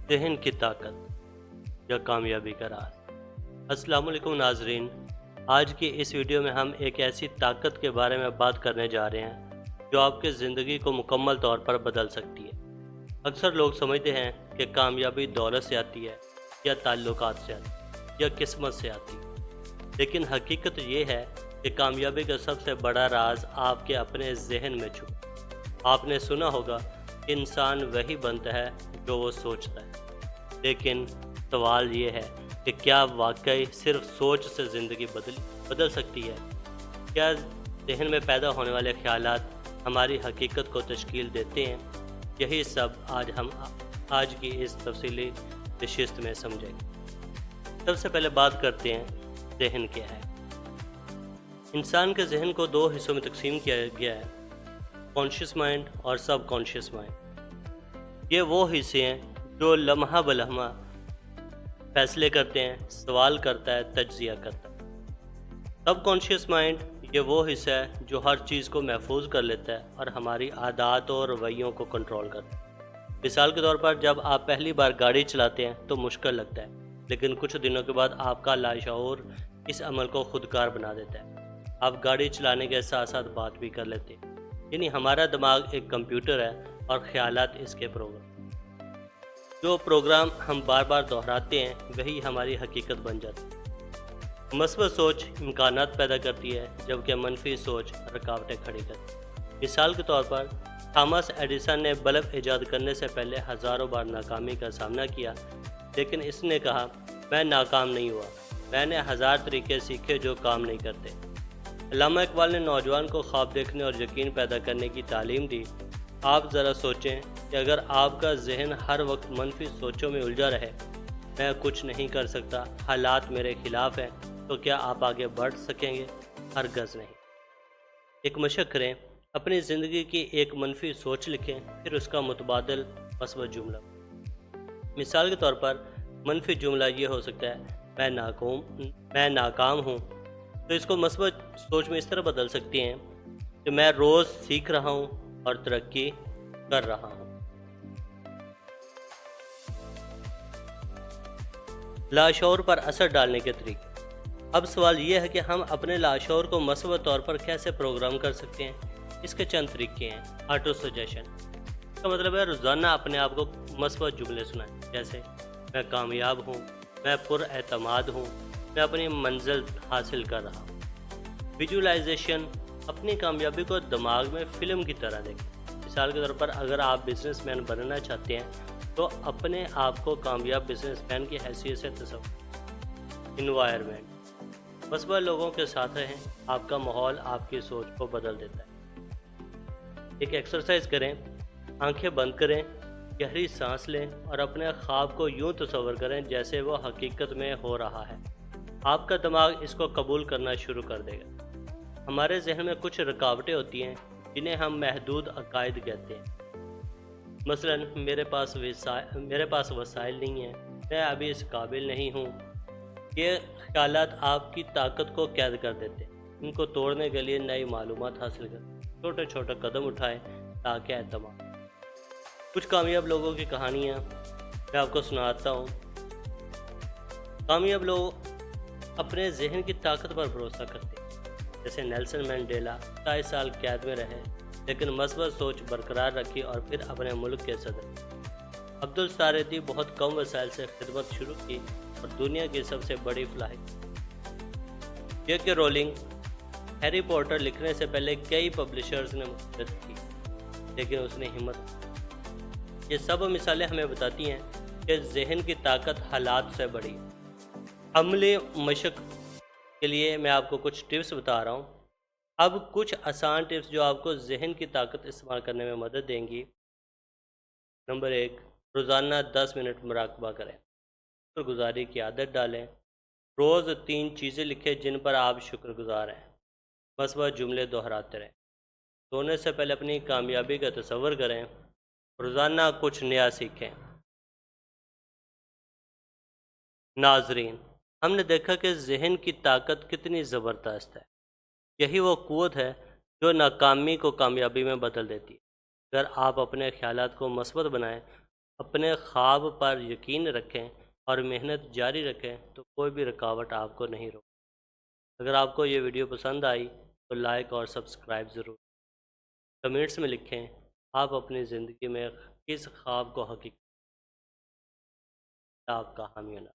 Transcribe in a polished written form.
ज़हन की ताकत या कामयाबी का राज। अस्सलाम वालेकुम नाजरीन, आज की इस वीडियो में हम एक ऐसी ताकत के बारे में बात करने जा रहे हैं जो आपकी ज़िंदगी को मुकम्मल तौर पर बदल सकती है। अक्सर लोग समझते हैं कि कामयाबी दौलत से आती है या ताल्लुकात से आती है या किस्मत से आती है, लेकिन हकीकत ये है कि कामयाबी का सबसे बड़ा राज आपके अपने ज़हन में छुपा। आपने सुना होगा कि इंसान वही बनता है जो वो सोचता है, लेकिन सवाल ये है कि क्या वाकई सिर्फ सोच से ज़िंदगी बदल सकती है? क्या ज़हन में पैदा होने वाले ख़यालात हमारी हकीकत को तश्कील देते हैं? यही सब आज की इस तफसीली नशिस्त में समझेंगे। सबसे पहले बात करते हैं ज़हन क्या है। इंसान के ज़हन को दो हिस्सों में तकसीम किया गया है, कॉन्शियस माइंड और सब कॉन्शियस माइंड। ये वो हिस्से हैं जो लम्हा बलम्हा फैसले करते हैं, सवाल करता है, तज्जिया करता है। सब कॉन्शियस माइंड ये वो हिस्सा है जो हर चीज़ को महफूज कर लेता है और हमारी आदत और रवैयों को कंट्रोल करता है। मिसाल के तौर पर जब आप पहली बार गाड़ी चलाते हैं तो मुश्किल लगता है, लेकिन कुछ दिनों के बाद आपका लाशऊर इस अमल को खुदकार बना देता है। आप गाड़ी चलाने के साथ साथ बात भी कर लेते हैं। यानी हमारा दिमाग एक कंप्यूटर है और ख्यालात इसके प्रोग्राम। जो प्रोग्राम हम बार बार दोहराते हैं वही हमारी हकीकत बन जाती है। मस्बत सोच इम्कानात पैदा करती है, जबकि मनफी सोच रुकावटें खड़ी करती है। मिसाल के तौर पर थॉमस एडिसन ने बल्ब ईजाद करने से पहले हज़ारों बार नाकामी का सामना किया, लेकिन इसने कहा, मैं नाकाम नहीं हुआ, मैंने 1000 तरीके सीखे जो काम नहीं करते। अल्लामा इकबाल ने नौजवान को ख्वाब देखने और यकीन पैदा करने की तालीम दी। आप ज़रा सोचें कि अगर आपका जहन हर वक्त मनफी सोचों में उलझा रहे, मैं कुछ नहीं कर सकता, हालात मेरे खिलाफ हैं, तो क्या आप आगे बढ़ सकेंगे? हरगज़ नहीं। एक मशक करें, अपनी ज़िंदगी की एक मनफी सोच लिखें, फिर उसका मुतबादल मस्बत जुमला। मिसाल के तौर पर मनफी जुमला ये हो सकता है, मैं नाकाम हूँ। तो इसको मस्बत सोच में इस तरह बदल सकते हैं कि मैं रोज़ सीख रहा हूँ और तरक्की कर रहा हूँ। लाशऊर पर असर डालने के तरीके। अब सवाल यह है कि हम अपने लाशऊर को मस्बत तौर पर कैसे प्रोग्राम कर सकते हैं। इसके चंद तरीके हैं। ऑटो सजेशन का मतलब है रोज़ाना अपने आप को मस्बत जुमले सुनाएं, जैसे मैं कामयाब हूँ, मैं पुरएतमाद हूँ, मैं अपनी मंजिल हासिल कर रहा हूँ। विजुअलाइजेशन, अपनी कामयाबी को दिमाग में फ़िल्म की तरह देखें। मिसाल के तौर पर अगर आप बिजनेसमैन बनना चाहते हैं तो अपने आप को कामयाब बिजनेसमैन की हैसियत से तस्वीर। इन्वायरमेंट, मस्बत लोगों के साथ रहें, आपका माहौल आपकी सोच को बदल देता है। एक एक्सरसाइज करें, आंखें बंद करें, गहरी सांस लें और अपने ख्वाब को यूं तस्वर करें जैसे वो हकीकत में हो रहा है। आपका दिमाग इसको कबूल करना शुरू कर देगा। हमारे जहन में कुछ रुकावटें होती हैं जिन्हें हम महदूद अकायद कहते हैं। मसलन मेरे पास वसाइल नहीं है, मैं अभी इस काबिल नहीं हूँ। ये ख्यालात आपकी ताकत को कैद कर देते हैं। इनको तोड़ने के लिए नई मालूमात हासिल करें, छोटे छोटे कदम उठाएं ताकि एतमाद। कुछ कामयाब लोगों की कहानियाँ मैं आपको सुनाता हूँ। कामयाब लोग अपने जहन की ताकत पर भरोसा करते हैं, जैसे नेल्सन मंडेला 27 साल कैद में रहे, लेकिन मस्बत सोच बरकरार रखी और फिर अपने मुल्क के सदर। अब्दुल सारेदी बहुत कम वसाइल से खिदमत शुरू की और दुनिया की सबसे बड़ी flight. J.K. Rolling, Harry Potter लिखने से पहले कई पब्लिशर्स ने मदद की, लेकिन उसने हिम्मत। ये सब मिसालें हमें बताती हैं कि जहन की ताकत हालात से बड़ी है। अमली मशक के लिए मैं आपको कुछ टिप्स बता रहा हूँ। अब कुछ आसान टिप्स जो आपको जहन की ताकत इस्तेमाल करने में मदद देंगी। नंबर 1, रोज़ाना 10 मिनट मुराकबा करें, शुक्रगुजारी की आदत डालें। रोज़ 3 चीज़ें लिखें जिन पर आप शुक्रगुजार हैं। मस्बत जुमले दोहराते रहें। सोने से पहले अपनी कामयाबी का तस्वर करें। रोज़ाना कुछ नया सीखें। नाजरीन, हमने देखा कि जहन की ताकत कितनी ज़बरदस्त है। यही वो क़ुव्वत है जो नाकामी को कामयाबी में बदल देती है। अगर आप अपने ख़यालात को मस्बत बनाएं, اپنے خواب پر یقین رکھیں اور محنت جاری رکھیں تو کوئی بھی رکاوٹ آپ کو نہیں روک۔ اگر آپ کو یہ ویڈیو پسند آئی تو لائک اور سبسکرائب ضرور۔ کمنٹس میں لکھیں آپ اپنی زندگی میں کس خواب کو حقیقت آپ کا حامی ہونا۔